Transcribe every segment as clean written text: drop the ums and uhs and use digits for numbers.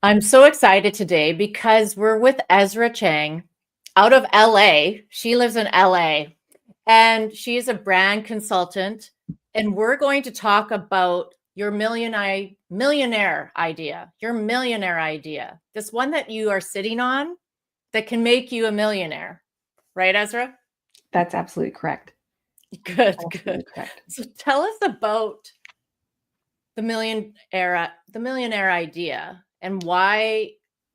I'm so excited today because we're with Ezra Cheng out of LA. She lives in LA and she's a brand consultant. And we're going to talk about your millionaire idea, this one that you are sitting on that can make you a millionaire. Right, Ezra? That's absolutely correct. Good, Absolutely good. correct. So tell us about the millionaire idea, and why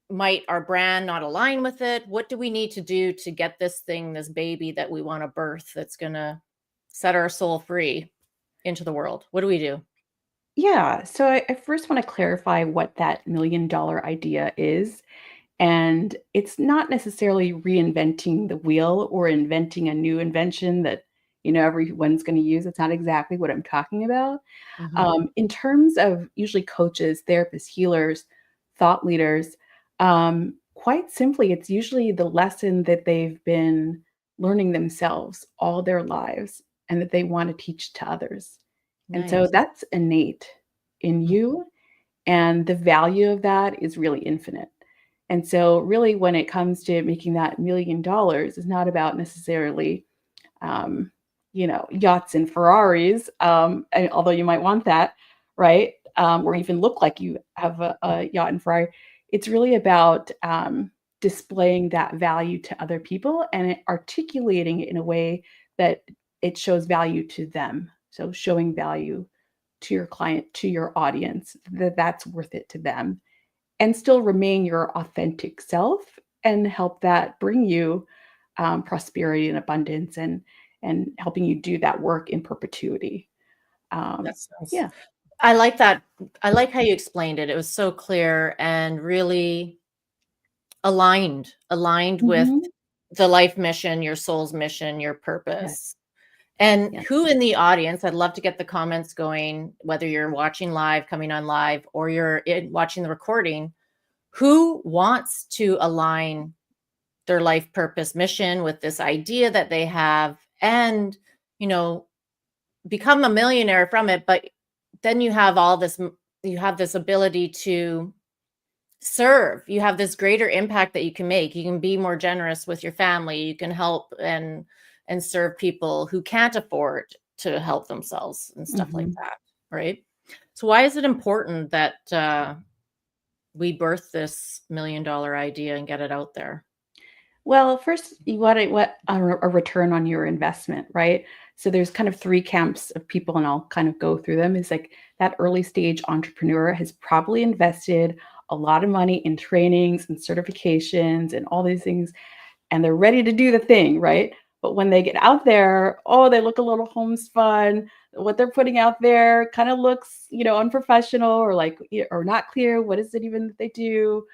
might our brand not align with it? What do we need to do to get this baby that we want to birth, that's going to set our soul free into the world? What do we do? Yeah. So I first want to clarify what that $1 million idea is. And it's not necessarily reinventing the wheel or inventing a new invention that, everyone's going to use. It's not exactly what I'm talking about. Mhm. In terms of usually coaches, therapists, healers, thought leaders, quite simply, it's usually the lesson that they've been learning themselves all their lives and that they want to teach to others. And so Nice. that's innate in Mhm. you. And the value of that is really infinite. And so, really, when it comes to making that $1 million, it's not about necessarily, um, yachts and Ferraris, although you might want that, right? Or even look like you have a yacht and Ferrari. It's really about displaying that value to other people and articulating it in a way that it shows value to them. So, showing value to your client, to your audience, that's worth it to them, and still remain your authentic self and help that bring you prosperity and abundance, and helping you do that work in perpetuity. That sounds. Yeah. I like that. I like how you explained it. It was so clear and really aligned with Hmm. the life mission, your soul's mission, your Yes. purpose. And Yes. who in the audience, I'd love to get the comments going, whether you're watching live, coming on live, or watching the recording, who wants to align their life purpose mission with this idea that they have, and, you know, become a millionaire from it. But then you have this ability to serve. You have this greater impact that you can make. You can be more generous with your family. You can help and serve people who can't afford to help themselves and stuff like Hmm. that, right? So why is it important that we birth this $1 million idea and get it out there? Well, first, you want a return on your investment, right? So there's kind of three camps of people, and I'll kind of go through them. Is like that early stage entrepreneur has probably invested a lot of money in trainings and certifications and all these things, and they're ready to do the thing, right? But when they get out there, oh, they look a little homespun. What they're putting out there kind of looks, unprofessional, or like, or not clear. What is it even that they do?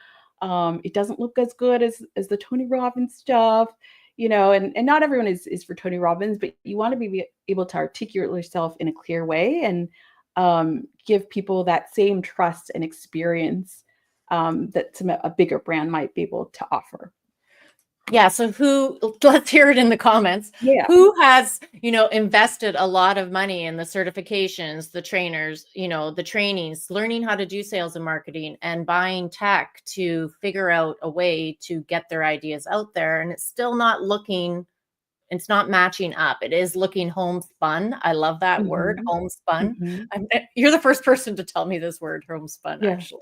It doesn't look as good as the Tony Robbins stuff, and not everyone is for Tony Robbins, but you want to be able to articulate yourself in a clear way, and give people that same trust and experience that a bigger brand might be able to offer. Yeah, so let's hear it in the comments. Yeah. Who has, invested a lot of money in the certifications, the trainers, the trainings, learning how to do sales and marketing, and buying tech to figure out a way to get their ideas out there, and it's not matching up. It is looking homespun. I love that word, Mhm. homespun. Mhm. You're the first person to tell me this word, homespun, Yeah. actually.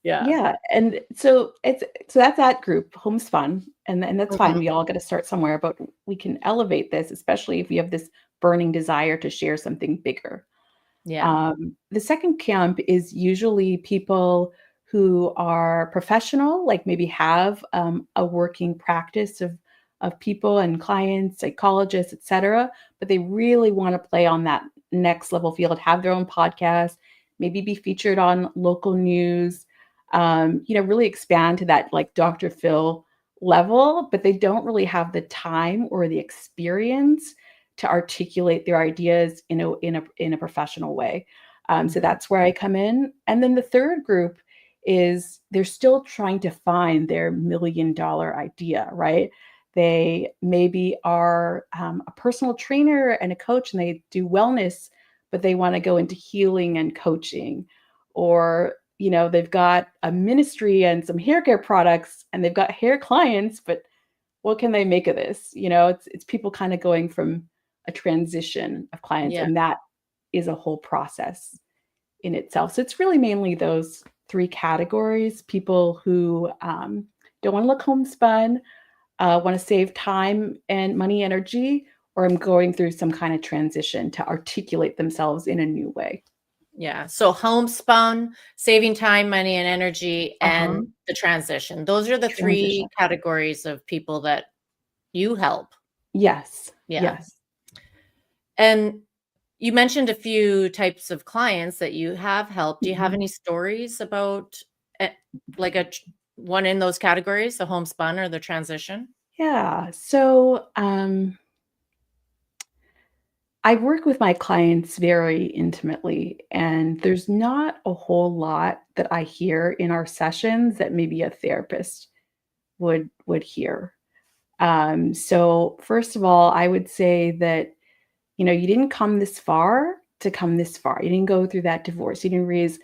Yeah. Yeah, and so that's that group, homespun, and that's fine. Mhm. We all gotta start somewhere, but we can elevate this, especially if you have this burning desire to share something bigger. Yeah. The second camp is usually people who are professional, like maybe have a working practice of people and clients, psychologists, etc. But they really want to play on that next level field, have their own podcast, maybe be featured on local news, really expand to that like Dr. Phil level, but they don't really have the time or the experience to articulate their ideas in a professional way. So Mhm. that's where I come in. And then the third group is they're still trying to find their $1 million idea, right? They maybe are a personal trainer and a coach, and they do wellness, but they want to go into healing and coaching, or they've got a ministry and some hair care products and they've got hair clients, but what can they make of this? It's people kind of going from a transition of clients, Yeah. and that is a whole process in itself. So it's really mainly those three categories: people who don't want to look homespun, want to save time and money, energy, or I'm going through some kind of transition to articulate themselves in a new way. Yeah. So homespun, saving time, money, and energy, Uh-huh. and the transition. Those are the Transition. three categories of people that you help. Yes. Yeah. Yes. And you mentioned a few types of clients that you have helped. Do you have Mhm. any stories about like one in those categories, the homespun or the transition? Yeah. So I work with my clients very intimately, and there's not a whole lot that I hear in our sessions that maybe a therapist would hear. So first of all, I would say that you didn't come this far to come this far. You didn't go through that divorce. You didn't raise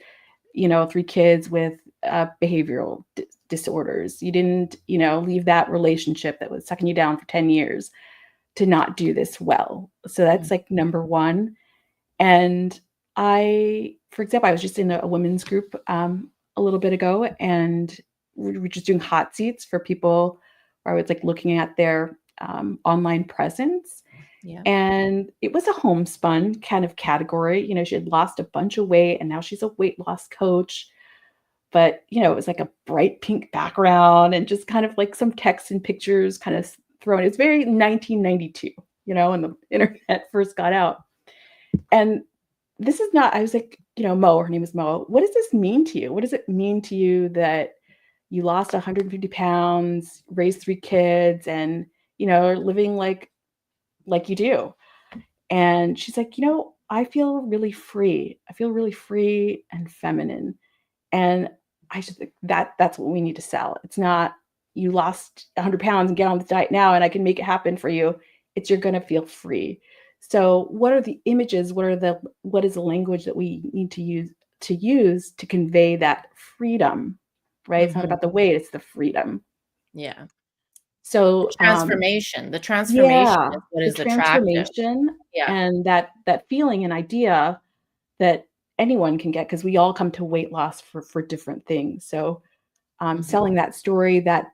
three kids with behavioral disorders. You didn't leave that relationship that was sucking you down for 10 years to not do this well. So that's like number one. And for example, I was just in a women's group a little bit ago, and we were just doing hot seats for people where I was like looking at their online presence. Yeah. And it was a homespun kind of category. She had lost a bunch of weight and now she's a weight loss coach. But, it was like a bright pink background and just kind of like some text and pictures kind of thrown. It's very 1992, when the internet first got out. And this is not, I was like, Mo, her name is Mo. What does this mean to you? What does it mean to you that you lost 150 pounds, raised three kids, and, are living like you do? And she's like, I feel really free. I feel really free and feminine. And I just think that's what we need to sell. It's not you lost 100 pounds and get on the diet now and I can make it happen for you. It's you're going to feel free. So what are the images? What is the language that we need to use to convey that freedom, right? It's not about the weight, it's the freedom. Yeah. So The transformation yeah, is what the is attractive. transformation Yeah. and that feeling and idea that anyone can get, because we all come to weight loss for different things. So selling that story, that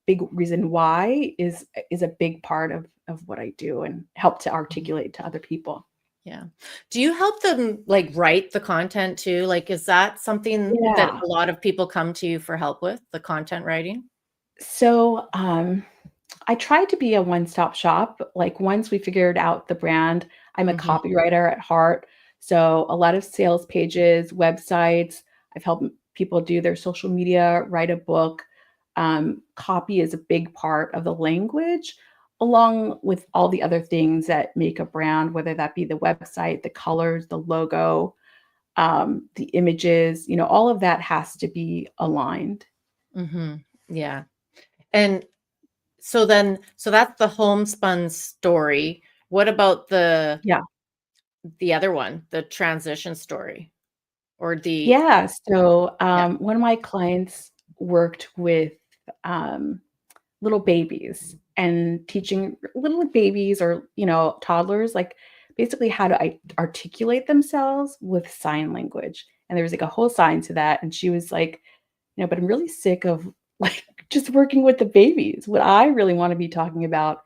big reason why is a big part of what I do and help to articulate to other people. Yeah. Do you help them like write the content too? Like, is that something that Yeah. a lot of people come to you for help with, the content writing? So I tried to be a one-stop shop. Like once we figured out the brand, I'm a copywriter at heart. So a lot of sales pages, websites, I've helped people do their social media, write a book. Copy is a big part of the language, along with all the other things that make a brand, whether that be the website, the colors, the logo, the images, all of that has to be aligned. Yeah. And so that's the homespun story. What about the Yeah. other one, the transition story or the Yeah. So yeah. one of my clients worked with little babies and teaching little babies or toddlers like basically how to articulate themselves with sign language. And there was like a whole science to that. And she was like, but I'm really sick of like just working with the babies. What I really want to be talking about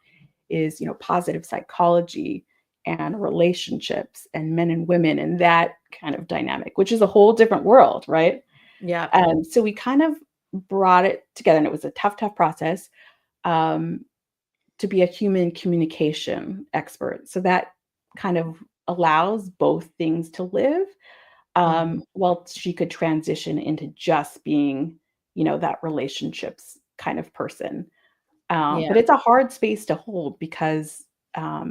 is positive psychology and relationships and men and women and that kind of dynamic, which is a whole different world, right? Yeah. So we kind of brought it together, and it was a tough process to be a human communication expert. So that kind of allows both things to live, while she could transition into just being, that relationships kind of person. Yeah. But it's a hard space to hold because I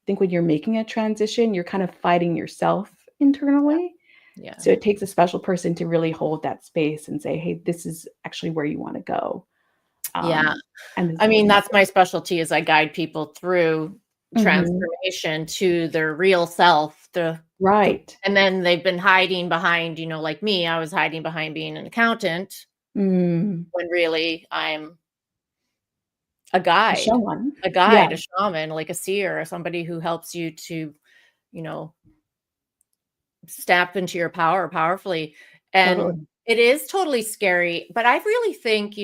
think when you're making a transition, you're kind of fighting yourself internally. Yeah. So it takes a special person to really hold that space and say, hey, this is actually where you want to go. Yeah. And I mean, that's my specialty is I guide people through Mhm. transformation to their real self, the Right. And then they've been hiding behind, like me, I was hiding behind being an accountant Mm. when really I'm a A guide, shaman. a Yeah, guide, a shaman, like a seer, or somebody who helps you to, you know, step into your power powerfully. And totally. it is totally scary, but I really think,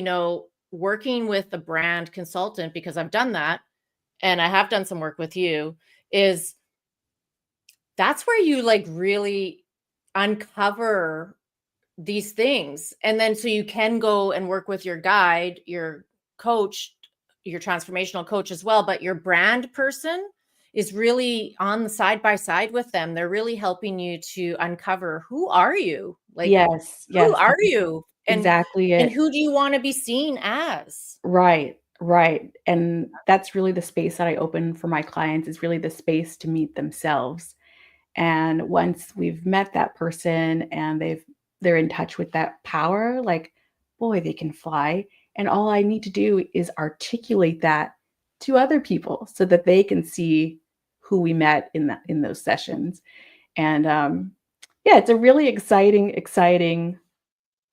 working with a brand consultant, because I've done that and I have done some work with you, is that's where you like really uncover these things. And then so you can go and work with your guide, your coach, your transformational coach as well. But your brand person is really on the side by side with them. They're really helping you to uncover, who are you? Like, Yes, who yes, are that's you? exactly And it. who do you want to be seen as? Right, right, and that's really the space that I open for my clients, is really the space to meet themselves. And once we've met that person and they're in touch with that power, like, boy, they can fly. And all I need to do is articulate that to other people so that they can see who we met in those sessions. And yeah, it's a really exciting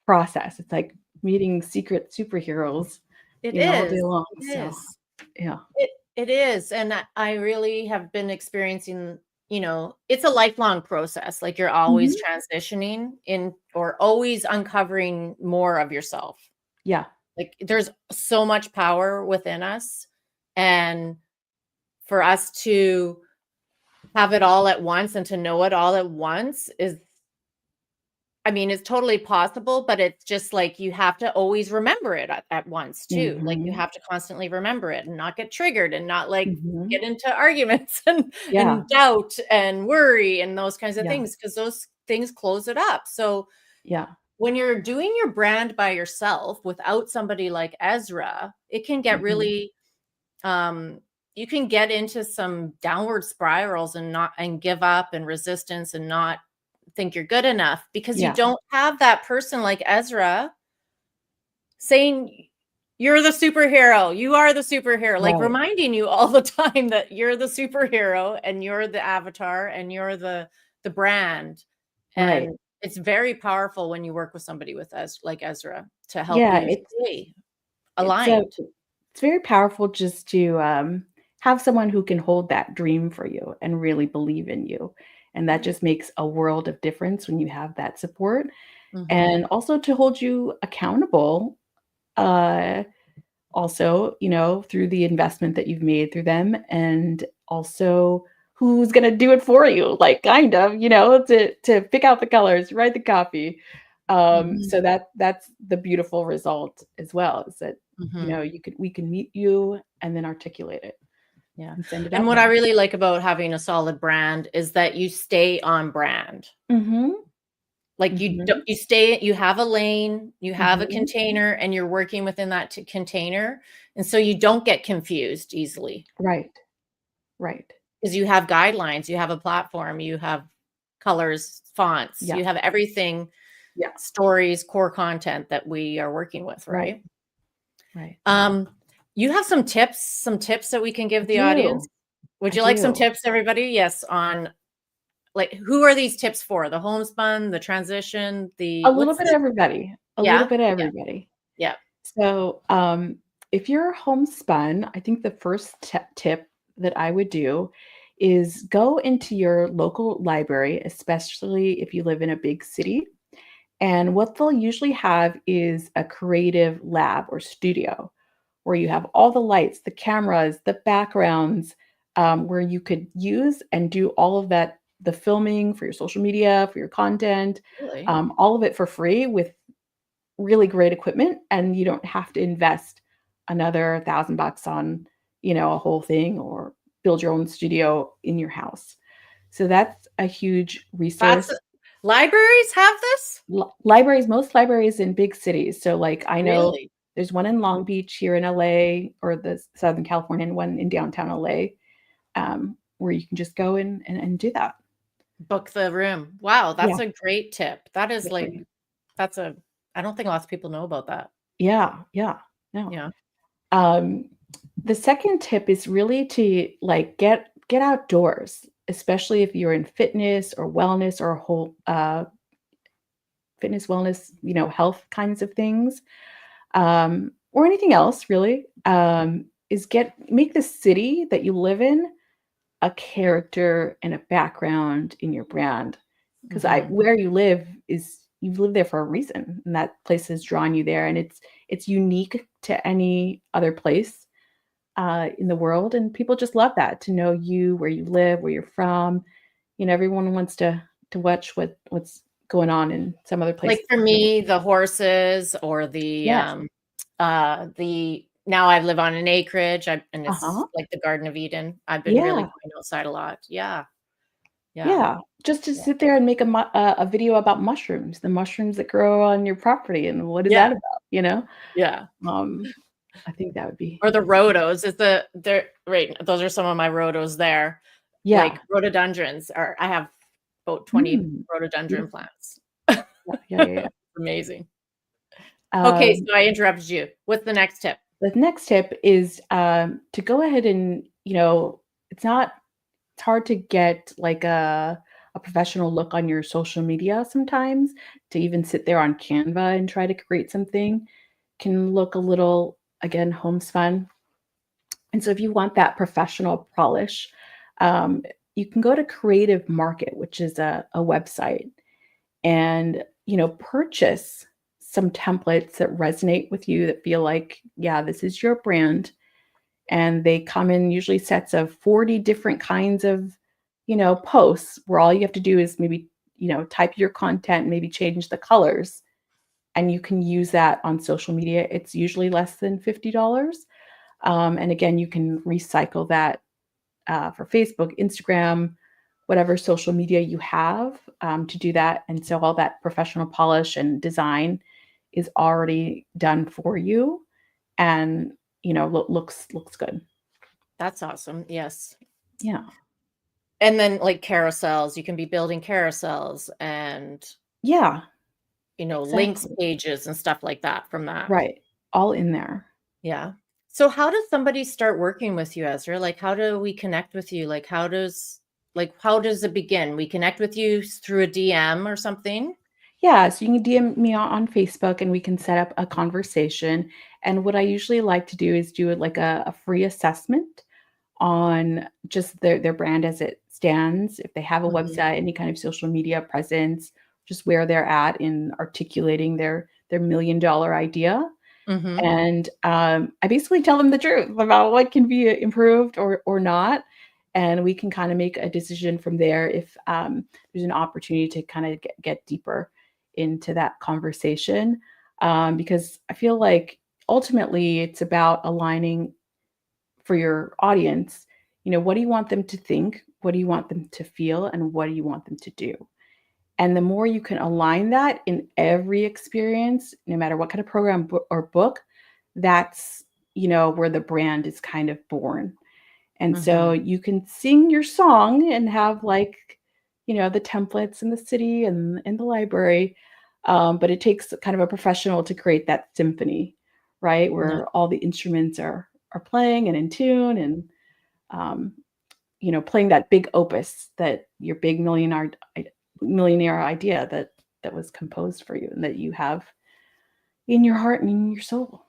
process. It's like meeting secret superheroes, It all day is. long. It So is. yeah. It is, and I really have been experiencing, it's a lifelong process. Like you're always Mhm. transitioning in or always uncovering more of yourself. Yeah. Like there's so much power within us, and for us to have it all at once and to know it all at once is, I mean, it's totally possible, but it's just like you have to always remember it at once too. Like you Mhm. have to constantly remember it and not get triggered and not like Mhm. get into arguments and Yeah. doubt and worry and those kinds of Yeah. things, because those things close it up. So Yeah. when you're doing your brand by yourself without somebody like Ezra, it can get Mhm. really you can get into some downward spirals and not and give up and resistance and not think you're good enough because you Yeah. don't have that person like Ezra saying you're the superhero. You are the superhero, like Right. reminding you all the time that you're the superhero and you're the avatar and you're the brand. Right. And it's very powerful when you work with somebody with like Ezra to help Yeah, you stay it's aligned. it's very powerful just to have someone who can hold that dream for you and really believe in you. And that just makes a world of difference when you have that support, Mhm. and also to hold you accountable, uh also, through the investment that you've made through them, and also who's going to do it for you, like kind of, to pick out the colors, write the copy. Mhm. So that's the beautiful result as well, is that, Mhm. we can meet you and then articulate it Yeah. and send it And out what I there. really like about having a solid brand is that you stay on brand. Mhm. Like Mhm. you have a lane, you have a Mhm. container, and you're working within that container. And so you don't get confused easily Right. Right. because you have guidelines, you have a platform, you have colors, fonts, Yeah. you have everything, Yeah. stories, core content that we are working with, Right. right? Right. Um, you have some tips that we can I give the audience. do. Would I you like some do. tips, everybody? Yes, on like, who are these tips for? The homespun, the transition, A the little what's bit of the everybody. A little yeah? bit of Yeah, everybody. yeah. So, if you're homespun, I think the first tip that I would do is go into your local library, especially if you live in a big city. And what they'll usually have is a creative lab or studio where you have all the lights, the cameras, the backgrounds, where you could use and do all of that, the filming for your social media, for your content, Really? all of it for free with really great equipment, and you don't have to invest another $1,000 on, a whole thing, or build your own studio in your house. So that's a huge That's resource. libraries have this? Libraries, most libraries in big cities. So like I know Really? there's one in Long Beach here in LA, or the Southern California, and one in downtown LA, where you can just go in and do that. Book the room. Wow, Yeah. that's a great tip. That is like Quickly. that's a I don't think lots of people know about that. Yeah. Yeah. No. Yeah. Um, the second tip is really to like get outdoors. especially if you're in fitness or wellness or whole fitness, wellness, health kinds of things, or anything else really, is make the city that you live in a character and a background in your brand. Because where you live you've lived there for a reason, and that place has drawn you there, and it's unique to any other place in the world, and people just love that, to know you, where you live, where you're from. Everyone wants to watch what's going on in some other place. Like for me, the horses or the now I live on an acreage, and it's like the Garden of Eden. I've been really going outside a lot. Yeah. Just to sit there and make a video about mushrooms, the mushrooms that grow on your property, and what is that about? Yeah. I think that would be. Or the rhodos. Right? Those are some of my rhodos there. Yeah. Like rhododendrons. I have about 20 rhododendron plants. Yeah. Amazing. Okay, so I interrupted you. What's the next tip? The next tip is to go ahead and, it's hard to get like a professional look on your social media sometimes. To even sit there on Canva and try to create something can look a little, again, homespun. And so if you want that professional polish, you can go to Creative Market, which is a website, and, purchase some templates that resonate with you, that feel like, yeah, this is your brand. And they come in usually sets of 40 different kinds of, posts, where all you have to do is maybe, type your content, maybe change the colors, and you can use that on social media. It's usually less than $50. And again, you can recycle that for Facebook, Instagram, whatever social media you have, to do that. And so all that professional polish and design is already done for you, and looks good. That's awesome. Yes. Yeah. And then like carousels, you can be building carousels and links pages and stuff like that from that. Right. All in there. Yeah. So how does somebody start working with you, Ezra? Like, how do we connect with you? Like, how does it begin? We connect with you through a DM or something? Yeah, so you can DM me on Facebook, and we can set up a conversation. And what I usually like to do is do it like a free assessment on just their brand as it stands. If they have a website, any kind of social media presence, just where they're at in articulating their $1 million idea. And I basically tell them the truth about what can be improved or not. And we can kind of make a decision from there if there's an opportunity to kind of get deeper into that conversation. Because I feel like ultimately it's about aligning for your audience. What do you want them to think? What do you want them to feel? And what do you want them to do? And the more you can align that in every experience, no matter what kind of program or book, that's, where the brand is kind of born. And so you can sing your song and have like, the templates in the city and in the library. But it takes kind of a professional to create that symphony, right? Where all the instruments are playing and in tune, and, playing that big opus, that your big millionaire idea that was composed for you and that you have in your heart and in your soul.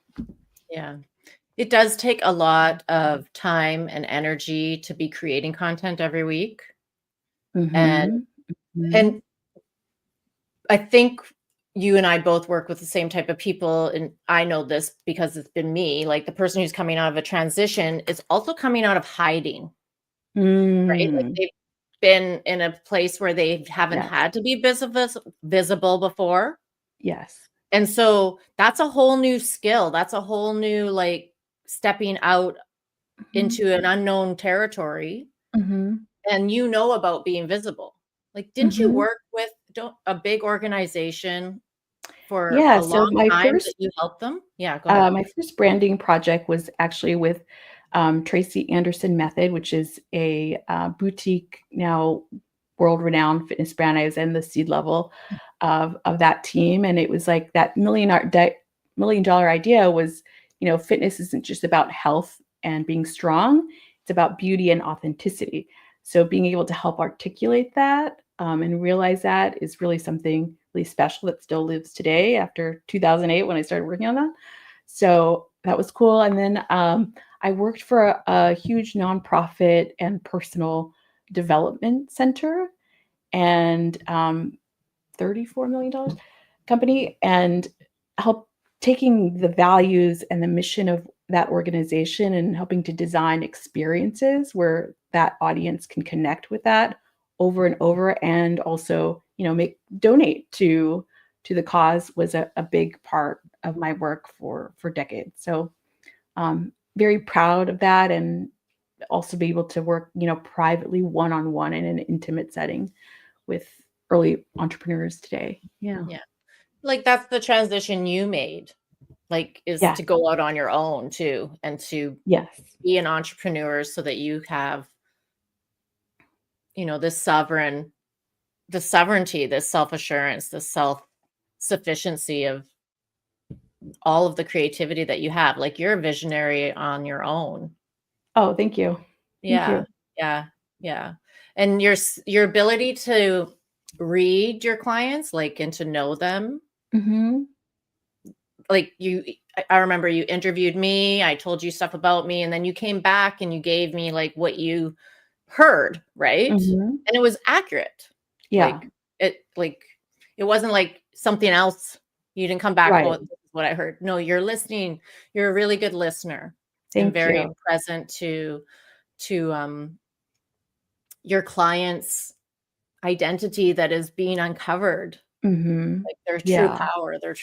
Yeah. It does take a lot of time and energy to be creating content every week. And I think you and I both work with the same type of people. And I know this because it's been me. Like, the person who's coming out of a transition is also coming out of hiding, right? Like, they've been in a place where they haven't had to be visible before. Yes. And so that's a whole new skill. That's a whole new, like, stepping out into an unknown territory. And about being visible. Like, didn't you work with a big organization for a long time that you helped them? Yeah, go ahead. My first branding project was actually with Tracy Anderson Method, which is a boutique, now world-renowned fitness brand. I was in the seed level of that team, and it was like that $1 million idea was, fitness isn't just about health and being strong; it's about beauty and authenticity. So being able to help articulate that and realize that is really something really special that still lives today after 2008 when I started working on that. So that was cool. And then I worked for a huge nonprofit and personal development center and $34 million company, and help taking the values and the mission of that organization and helping to design experiences where that audience can connect with that over and over, and also, donate to the cause was a big part of my work for decades. So very proud of that, and also be able to work, privately one-on-one in an intimate setting with early entrepreneurs today. Yeah. Like that's the transition you made, like, is Yeah. to go out on your own too, and to Yes. be an entrepreneur so that you have, this sovereignty, this self-assurance, this self-sufficiency of all of the creativity that you have. Like you're a visionary on your own. Oh, thank you. Thank Yeah. you. Yeah. Yeah. And your ability to read your clients, like, and to know them. Mm-hmm. Like I remember you interviewed me, I told you stuff about me, and then you came back and you gave me like what you heard, right? Mm-hmm. And it was accurate. Yeah. Like it wasn't like something else. You didn't come back, Right. oh, this is what I heard. No, you're listening. You're a really good listener and Thank very you. present to your clients' identity that is being uncovered. Mm-hmm. Like their Yeah. true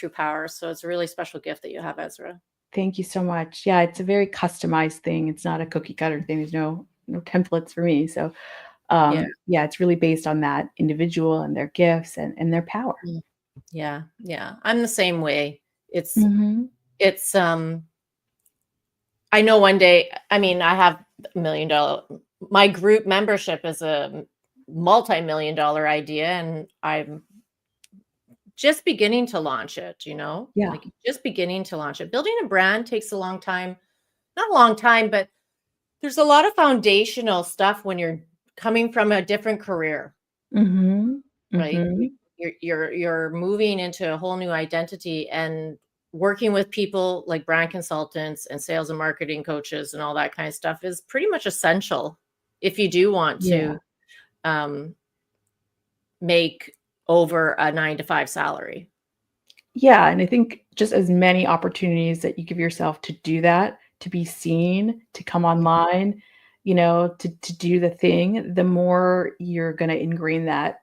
power. So it's a really special gift that you have, Ezra. Thank you so much. Yeah, it's a very customized thing. It's not a cookie cutter thing. There's no templates for me. So Yeah. yeah, it's really based on that individual and their gifts and their power. Mm. Yeah. Yeah. I'm the same way. It's Mm-hmm. it's I know one day, I mean, I have $1 million, my group membership is a multi-million-dollar idea, and I'm just beginning to launch it, Yeah. like just beginning to launch it. Building a brand takes a long time, not a long time, but there's a lot of foundational stuff when you're coming from a different career, Mm-hmm. right? Mm-hmm. You're moving into a whole new identity, and working with people like brand consultants and sales and marketing coaches and all that kind of stuff is pretty much essential if you do want Yeah. to make over a 9-to-5 salary. Yeah, and I think just as many opportunities that you give yourself to do that, to be seen, to come online, to do the thing, the more you're going to ingrain that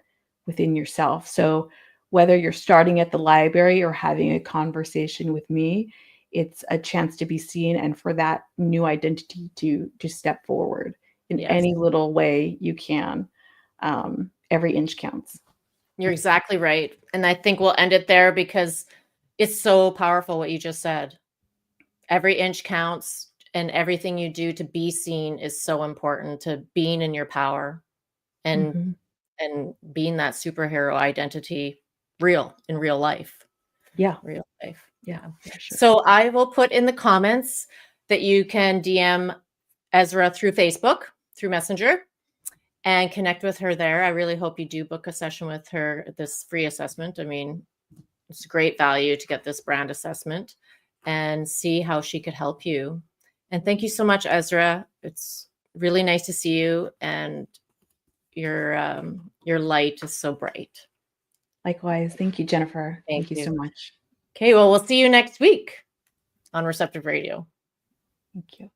within yourself. So whether you're starting at the library or having a conversation with me, it's a chance to be seen and for that new identity to step forward in Yes, any little way you can. Every inch counts. you're exactly right. And I think we'll end it there because it's so powerful what you just said. Every inch counts, and everything you do to be seen is so important to being in your power and Mhm. being that superhero identity in real life. Yeah. Real life. Yeah, for sure. So I will put in the comments that you can DM Ezra through Facebook, through Messenger, and connect with her there. I really hope you do book a session with her, this free assessment. I mean, it's great value to get this brand assessment and see how she could help you. And thank you so much, Ezra. It's really nice to see you, and your light is so bright. Likewise. Thank you, Jennifer. Thank Thank you you. so much. Okay, well, we'll see you next week on Receptive Radio. Thank you.